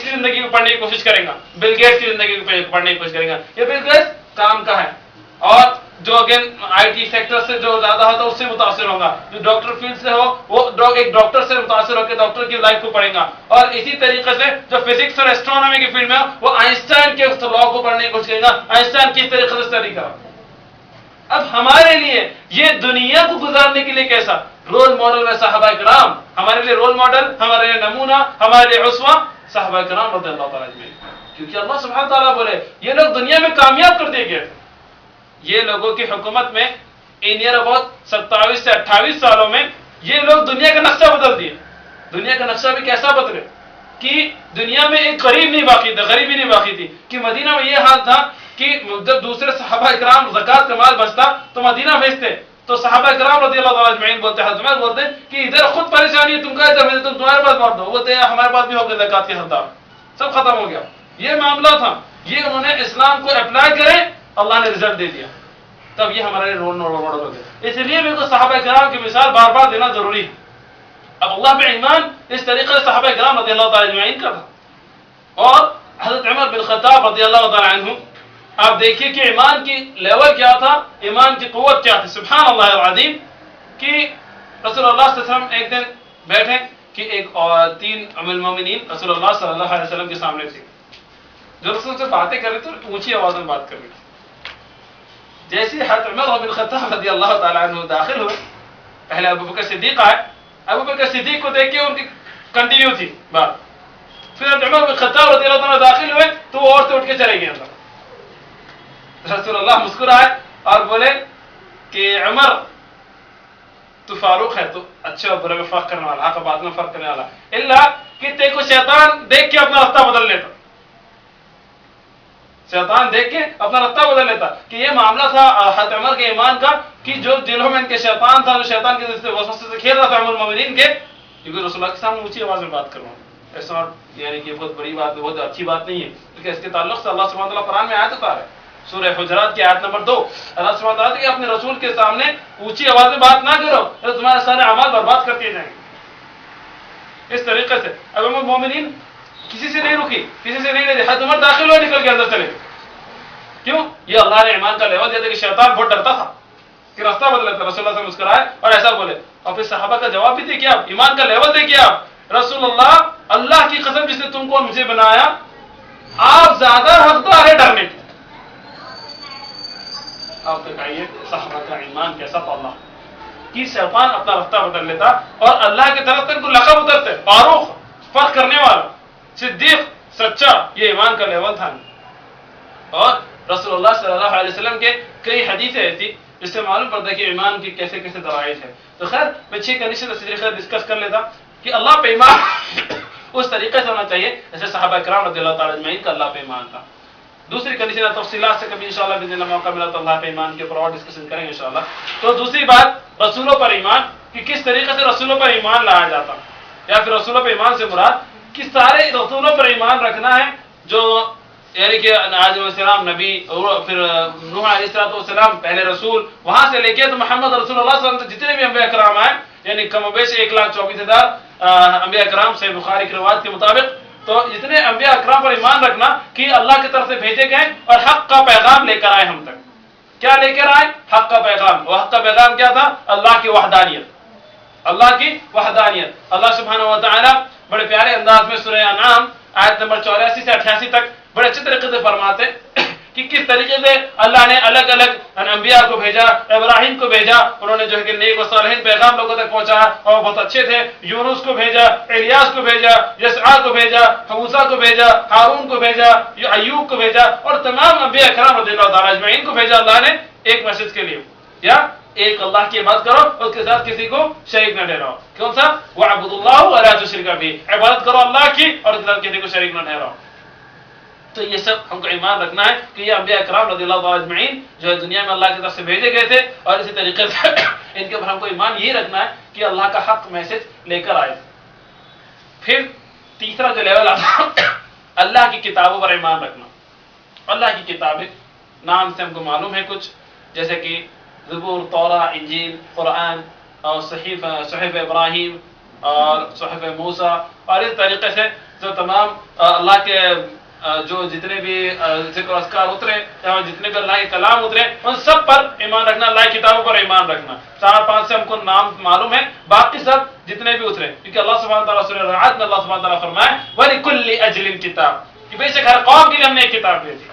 کی زندگی کو پڑھنے کی کوشش کرے گا, بل گیٹس کی زندگی کو پڑھنے کی کوشش کرے گا. یہ بل گیٹس کام کا ہے, اور جو اگین آئی ٹی سیکٹر سے جو زیادہ ہوتا ہے اس سے متاثر ہوگا. جو ڈاکٹر فیلڈ سے ہو وہ ایک ڈاکٹر سے متاثر ہو کے ڈاکٹر کی لائف کو پڑھے گا. اور اسی طریقے سے جو فزکس اور ایسٹرونومی کی فیلڈ میں وہ آئنسٹائن کے لا کو پڑھنے کی کوشش کرے گا, آئنسٹائن کس طریقے سے اسٹڈی کرا. اب ہمارے لیے یہ دنیا کو گزارنے کے لیے کیسا رول ماڈل ہے صحابہ کرام, ہمارے لیے رول ماڈل, ہمارے لیے نمونہ, ہمارے لیے اسوہ صحابہ کرام رضی اللہ تعالیٰ عنہم. کیونکہ اللہ سبحانہ تعالیٰ بولے یہ لوگ دنیا میں کامیاب کر دیے گئے تھے. یہ لوگوں کی حکومت میں ان ایئر اباؤٹ 27 سے 28 سالوں میں یہ لوگ دنیا کا نقشہ بدل دیے. دنیا کا نقشہ بھی کیسا بدلے کہ دنیا میں ایک غریب نہیں باقی تھا, غریبی نہیں باقی تھی. کہ مدینہ میں یہ حال تھا کہ جب دوسرے صحابہ کرام زکات کا مال بچتا تو مدینہ بھیجتے, تو صحابہ کرام رضی اللہ تعالیٰ اجمعین بولتے, حضرت بولتے کہ ادھر خود پریشانی ہے, تم کا ادھر بھیجتے, تم تمہارے پاس مار دو. بولتے ہیں ہمارے پاس بھی ہو گیا زکات کے حقدار, سب ختم ہو گیا. یہ معاملہ تھا, یہ انہوں نے اسلام کو اپلائی کرے, اللہ نے رزلٹ دے دیا. تب یہ ہمارے رول ماڈل ہو گئے. اس لیے میرے کو صحابہ کرام کی مثال بار بار دینا ضروری ہے. اب اللہ پہ ایمان اس طریقے سے صحابہ کرام رضی اللہ تعالیٰ اجمعین کا تھا. اور حضرت عمر بن خطاب رضی اللہ تعالیٰ عنہ, آپ دیکھیے کہ ایمان کی لیول کیا تھا, ایمان کی قوت کیا تھی. سبحان اللہ العظیم. کہ رسول اللہ صلی اللہ علیہ وسلم ایک دن بیٹھے کہ ایک اور 3 ام المومنین رسول اللہ صلی اللہ علیہ وسلم کے سامنے تھے, جو رسول سے باتیں کر رہے تھے, اونچی آواز میں بات کر رہے تھے. جیسے حضرت عمر بن خطاب رضی اللہ تعالیٰ عنہ داخل ہوئے, پہلے ابو بکر صدیق آئے, ابو بکر صدیق کو دیکھ کے ان کی کنٹینیو تھی بات. پھر حضرت عمر بن خطاب رضی اللہ عنہ داخل ہوئے تو وہ اور سے اٹھ کے چلے گئے اندر. رسول اللہ مسکرائے اور بولے کہ عمر تو فاروق ہے, تو اچھے اور برے میں فرق کرنے والا, حق بات میں فرق کرنے والا, اللہ کہ تے کو شیطان دیکھ کے اپنا راستہ بدل لیتا, شیطان دیکھ کے اپنا راستہ بدل لیتا. کہ یہ معاملہ تھا حضرت عمر کے ایمان کا, کہ جو دلوں میں ان کے شیطان تھا, جو شیطان کے وسوسے سے کھیل رہا تھا عمر المومنین کے, کیونکہ رسول اللہ کے سامنے اونچی آواز میں بات کر رہا ہوں. ایسا یعنی کہ بہت بڑی بات, بہت اچھی بات نہیں ہے, کیونکہ اس کے تعلق سے اللہ سبحانہ وتعالیٰ قرآن میں آیت اتارا ہے, سورہ حجرات کی آیت نمبر 2. اللہ سبحانہ وتعالیٰ کہ اپنے رسول کے سامنے اونچی آواز میں بات نہ کرو, تو تمہارے سارے اعمال برباد کر دیے جائیں گے. اس طریقے سے اب عمر المومنین کسی سے نہیں رکی, کسی سے نہیں رہی. حضرت عمر داخل ہوئے, نکل کے اندر چلے. کیوں؟ یہ اللہ نے ایمان کا لیول دیا تھا کہ شیطان بہت ڈرتا تھا کہ راستہ بدل لیتا. رسول اللہ سے مسکرائے اور ایسا بولے, اور پھر صحابہ کا جواب بھی دیکھیے آپ, ایمان کا لیول دیکھیے آپ. رسول اللہ کی قسم جس نے تم کو اور مجھے بنایا, آپ زیادہ حقدار ہے ڈرنے کی. آپ بتائیے صحابہ کا ایمان کیسا تھا. اللہ کہ شیطان اپنا راستہ بدل لیتا اور اللہ کی طرف سے ان کو لقب اترتے, فاروق فرق کرنے والا, صدیق سچا. یہ ایمان کا لیول تھا. اور رسول اللہ صلی اللہ علیہ وسلم کے کئی حدیثیں ایسی جس سے معلوم پڑتا ہے کہ ایمان کی کیسے کیسے درائج ہے. تو خیر میں 6 کنڈیشن اس طریقے سے ڈسکس کر لیتا کہ اللہ پہ ایمان اس طریقے سے ہونا چاہیے جیسے صحابہ کرام رضی اللہ تعالیٰ اجمعین کا اللہ پہ ایمان تھا. دوسری کنڈیشن تفصیلات سے کبھی انشاءاللہ باذن اللہ موقع ملا تو اللہ پہ ایمان کے اوپر اور ڈسکشن کریں گے انشاءاللہ. تو دوسری بات رسولوں پر ایمان, کہ کس طریقے سے رسولوں پر ایمان لایا جاتا, یا پھر رسولوں پر ایمان سے مراد کہ سارے رسولوں پر ایمان رکھنا ہے, جو یعنی کہ آدم السلام نبی, اور پھر نوح علیہ السلام پہلے رسول, وہاں سے لے کے تو محمد رسول اللہ صلی اللہ علیہ وسلم جتنے بھی انبیاء کرام آئے, یعنی کم و بیش 1,24,000 انبیاء کرام صحیح بخاری کی روایت کے مطابق. تو جتنے انبیاء اکرام پر ایمان رکھنا کہ اللہ کی طرف سے بھیجے گئے اور حق کا پیغام لے کر آئے ہم تک. کیا لے کر آئے؟ حق کا پیغام. وہ حق کا پیغام کیا تھا؟ اللہ کی وحدانیت, اللہ کی وحدانیت. اللہ سبحانہ و تعالی بڑے پیارے انداز میں سورہ انعام آیت نمبر 84 سے 88 تک بڑے اچھے طریقے سے فرماتے کہ کس طریقے سے اللہ نے الگ الگ انبیاء کو بھیجا. ابراہیم کو بھیجا, انہوں نے جو ہے کہ نیک و صالحین پیغام لوگوں تک پہنچایا اور بہت اچھے تھے. یونس کو بھیجا, الیاس کو بھیجا, یسعا کو بھیجا, موسیٰ کو بھیجا, ہارون کو بھیجا, ایوب کو بھیجا, اور تمام انبیاء کرام رضی اللہ تعالیٰ اجمعین کو بھیجا اللہ نے ایک میسج کے لیے. یا ایک اللہ کی عبادت کرو, اس کے ساتھ کسی کو شریک نہ ٹھہراؤ. کون سا؟ وَاعْبُدُوا اللَّهَ وَلَا تُشْرِكُوا بِهِ, عبادت کرو اللہ کی اور اس کے ساتھ کسی کو شریک نہ ٹھہراؤ. تو یہ سب ہم کو ایمان رکھنا ہے کہ یہ انبیاء کرام رضی اللہ تعالیٰ اجمعین جو ہے دنیا میں اللہ کی طرف سے بھیجے گئے تھے, اور اسی طریقے سے ان کے اوپر ہم کو ایمان یہ رکھنا ہے کہ اللہ کا حق میسج لے کر آئے. پھر تیسرا جو لیول آتا اللہ کی کتابوں پر ایمان رکھنا. اللہ کی کتابیں نام سے ہم کو معلوم ہے کچھ, جیسے کہ زبور, توراہ, انجیل, قرآن اور صحیف ابراہیم, اور صحف موسیٰ، اور اس طریقے سے جو تمام اللہ کے جو جتنے بھی ذکر و اذکار اترے، جتنے بھی اللہ کے کلام اترے، ان سب پر ایمان رکھنا، اللہ کی کتابوں پر ایمان رکھنا. 4-5 سے ہم کو نام معلوم ہے، باقی سب جتنے بھی اترے، کیونکہ اللہ سبحانہ تعالیٰ سورہ الرعد میں اللہ سبحانہ تعالیٰ فرمائے وَلِكُلِّ أَجْلٍ کتاب، کہ بے شک ہر قوم کے لیے ہم نے ایک کتاب بھیجی.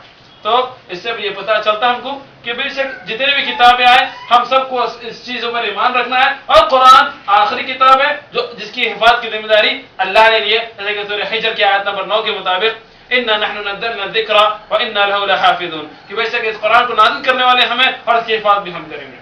تو اس سے بھی یہ پتہ چلتا ہے ہم کو کہ بے شک جتنے بھی کتابیں آئے ہم سب کو اس چیزوں پر ایمان رکھنا ہے. اور قرآن آخری کتاب ہے جو جس کی حفاظت کی ذمہ داری اللہ نے لی ہے، جیسے کہ سورہ حجر کی آیت نمبر 9 کے مطابق اِنَّا نَحْنُ نَزَّلْنَا الذِّكْرَ وَإِنَّا لَهُ لَحَافِظُونَ، کہ بے شک اس قرآن کو نازل کرنے والے ہمیں اور اس کی حفاظت بھی ہم کریں گے.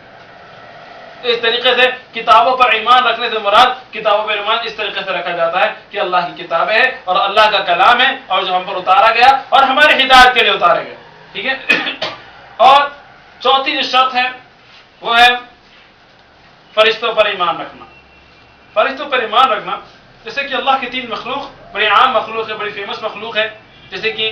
اس طریقے سے کتابوں پر ایمان رکھنے سے مراد کتابوں پر ایمان اس طریقے سے رکھا جاتا ہے کہ اللہ کی کتابیں ہے اور اللہ کا کلام ہے اور جو ہم پر اتارا گیا اور ہمارے ہدایت کے لیے اتارے گئے. ٹھیک ہے. اور چوتھی جو شرط ہے وہ ہے فرشتوں پر ایمان رکھنا. فرشتوں پر ایمان رکھنا جیسے کہ اللہ کی 3 مخلوق بڑی عام مخلوق ہے، بڑی فیمس مخلوق ہے، جیسے کہ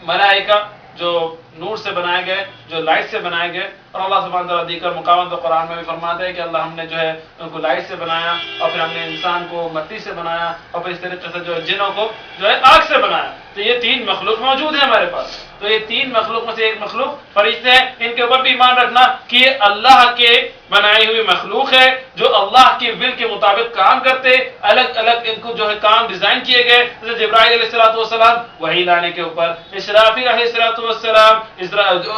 ملائکہ جو نور سے بنائے گئے، جو لائٹ سے بنائے گئے. اور اللہ سبحانہ تعالیٰ دیگر مقامات تو قرآن میں بھی فرماتے ہیں کہ اللہ ہم نے جو ہے ان کو لائٹ سے بنایا، اور پھر ہم نے انسان کو مٹی سے بنایا، اور پھر اس طریقے سے جو جنوں کو جو ہے آگ سے بنایا. تو یہ 3 مخلوق موجود ہیں ہمارے پاس. تو یہ 3 مخلوق میں سے ایک مخلوق فرشتے ہیں. ان کے اوپر بھی ایمان رکھنا کہ یہ اللہ کے بنائی ہوئی مخلوق ہے جو اللہ کے ول کے مطابق کام کرتے. الگ الگ ان کو جو ہے کام ڈیزائن کیے گئے، جیسے جبرائیل علیہ السلام وحی لانے کے اوپر، اسرافیل علیہ السلام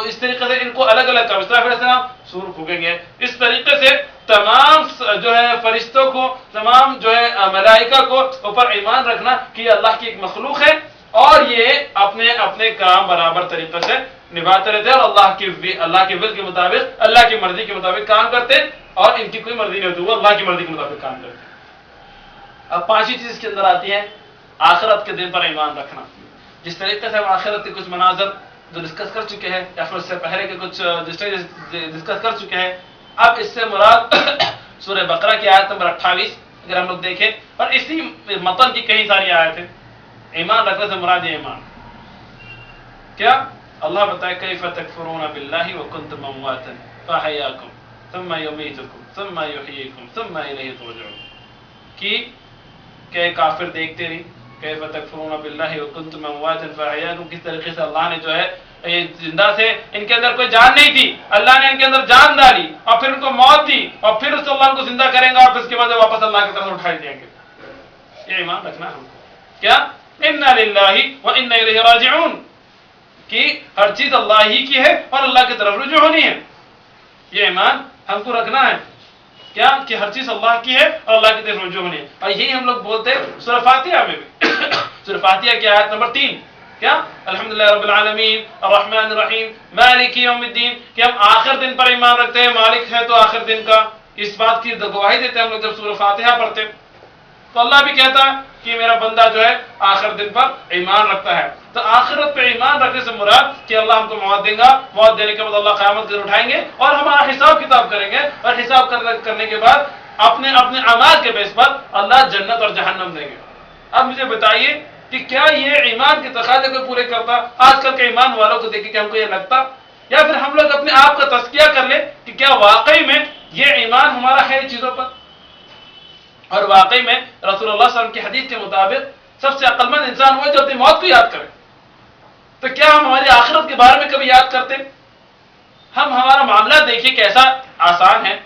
اس طریقے سے ان کو الگ الگ کام، اسرافیل علیہ السلام سور پھونکیں گے. اس طریقے سے تمام جو ہے فرشتوں کو، تمام جو ہے ملائکہ کو اوپر ایمان رکھنا کہ یہ اللہ کی ایک مخلوق ہے اور یہ اپنے اپنے کام برابر طریقے سے نبھاتے رہتے اور اللہ کے ول کے مطابق، اللہ کی مرضی کے مطابق کام کرتے، اور ان کی کوئی مرضی نہیں ہوتی، وہ اللہ کی مرضی کے مطابق کام کرتے. اب 5ویں چیز اس کے اندر آتی ہے آخرت کے دن پر ایمان رکھنا. جس طریقے سے ہم آخرت کے کچھ مناظر جو ڈسکس کر چکے ہیں، یا پھر اس سے پہلے کے کچھ ڈسکس کر چکے ہیں، اب اس سے مراد سورہ بقرہ کی آیت نمبر 28 اگر ہم لوگ دیکھیں، اور اسی متن کی کئی ساری آیتیں. ایمان رکھنے سے مراد یہ ایمان کیا؟ اللہ بتائے کیف تکفرون باللہ وکنتم امواتا فاحیاکم ثم یمیتکم ثم یحییکم ثم الیہ ترجعون. کہ کافر دیکھتے نہیں کیف تکفرون باللہ وکنتم امواتا فاحیاکم، کس طریقے سے اللہ نے جو ہے زندہ سے، ان کے اندر کوئی جان نہیں تھی، اللہ نے ان کے اندر جان ڈالی اور پھر ان کو موت دی، اور پھر اس اللہ ان کو زندہ کریں گا اور پھر اس کے بعد واپس اللہ کی طرف اٹھائی دیں گے. یہ ایمان رکھنا ہم کو کیا؟ انا للہ وانا الیہ راجعون، کہ ہر چیز اللہ ہی کی ہے اور اللہ کی طرف رجوع ہونی ہے. یہ ایمان ہم کو رکھنا ہے کیا؟ کہ ہر چیز اللہ کی ہے اور اللہ کی طرف رجوع ہونی ہے. اور یہی ہم لوگ بولتے ہیں سورہ فاتحہ میں بھی. سورہ فاتحہ کی آیت نمبر 3 کیا؟ الحمدللہ رب العالمین الرحمن الرحیم مالک یوم الدین، کہ ہم آخر دن پر ایمان رکھتے ہیں. مالک ہے تو آخر دن کا، اس بات کی گواہی دیتے ہیں ہم لوگ جب سورہ فاتحہ پڑھتے. تو اللہ بھی کہتا ہے کہ میرا بندہ جو ہے آخر دن پر ایمان رکھتا ہے. تو آخرت پہ ایمان رکھنے سے مراد کہ اللہ ہم کو موت دے گا، موت دینے کے بعد اللہ قیامت کے دن اٹھائیں گے اور ہمارا حساب کتاب کریں گے، اور حساب کرنے کے بعد اپنے اپنے اعمال کے بیس پر اللہ جنت اور جہنم دیں گے. اب مجھے بتائیے کہ کیا یہ ایمان کے تقاضے کو پورے کرتا؟ آج کل کے ایمان والوں کو دیکھ کے ہم کو یہ لگتا، یا پھر ہم لوگ اپنے آپ کا تزکیہ کر لیں کہ کیا واقعی میں یہ ایمان ہمارا ہے چیزوں پر؟ اور واقعی میں رسول اللہ صلی اللہ علیہ وسلم کی حدیث کے مطابق سب سے عقل مند انسان وہ جو اپنی موت کو یاد کرے. تو کیا ہم ہماری آخرت کے بارے میں کبھی یاد کرتے؟ ہم ہمارا معاملہ دیکھیے کیسا آسان ہے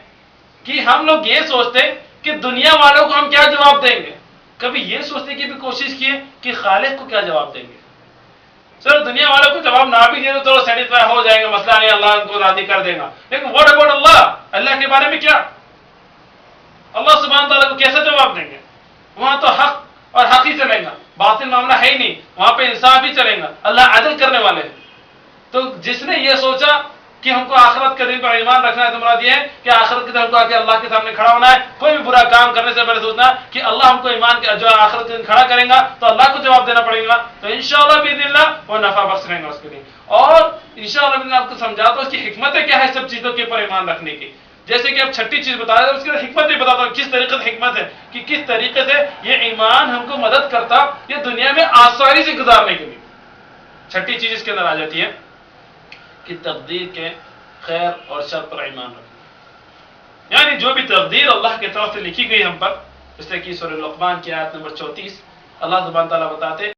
کہ ہم لوگ یہ سوچتے کہ دنیا والوں کو ہم کیا جواب دیں گے. کبھی یہ سوچنے کی بھی کوشش کیے کہ خالق کو کیا جواب دیں گے. سر دنیا والوں کو جواب نہ بھی دے تو سیٹسفائی ہو جائے گا، مسئلہ نہیں، اللہ ان کو راضی کر دے گا. لیکن واٹ اباؤٹ اللہ؟ اللہ کے بارے میں کیا؟ اللہ سبحانہ تعالیٰ کو کیسے جواب دیں گے؟ وہاں تو حق اور حق ہی چلے گا، باطل معاملہ ہے ہی نہیں، وہاں پہ انصاف ہی چلے گا، اللہ عدل کرنے والے ہیں. تو جس نے یہ سوچا کہ ہم کو آخرت کے دن پر ایمان رکھنا ہے، تو مراد یہ ہے کہ آخرت کے دن ہم کو آ کے اللہ کے سامنے کھڑا ہونا ہے. کوئی بھی برا کام کرنے سے پہلے سوچنا کہ اللہ ہم کو ایمان جو آخرت کے دن کھڑا کریں گا تو اللہ کو جواب دینا پڑے گا. تو انشاءاللہ باذن اللہ وہ نفع بخش رہیں گا اس کے لیے. اور انشاءاللہ باذن اللہ آپ کو سمجھاتا ہوں اس کی حکمتیں کیا ہے سب چیزوں کے اوپر ایمان رکھنے کی. جیسے کہ اب 6ٹھی چیز بتا رہے ہیں، اس کی حکمت بھی بتاتا ہوں کس طریقے سے حکمت ہے کہ کس طریقے سے یہ ایمان ہم کو مدد کرتا یہ دنیا میں آسانی سے گزارنے کے لیے. 6ٹھی چیز اس کے اندر آ جاتی ہے کہ تقدیر کے خیر اور شر پر ایمان رکھنا. یعنی جو بھی تقدیر اللہ کی طرف سے لکھی گئی ہم پر، اس لیے کہ سورہ لقمان کی آیت نمبر 34 اللہ سبحانہ تعالیٰ بتاتے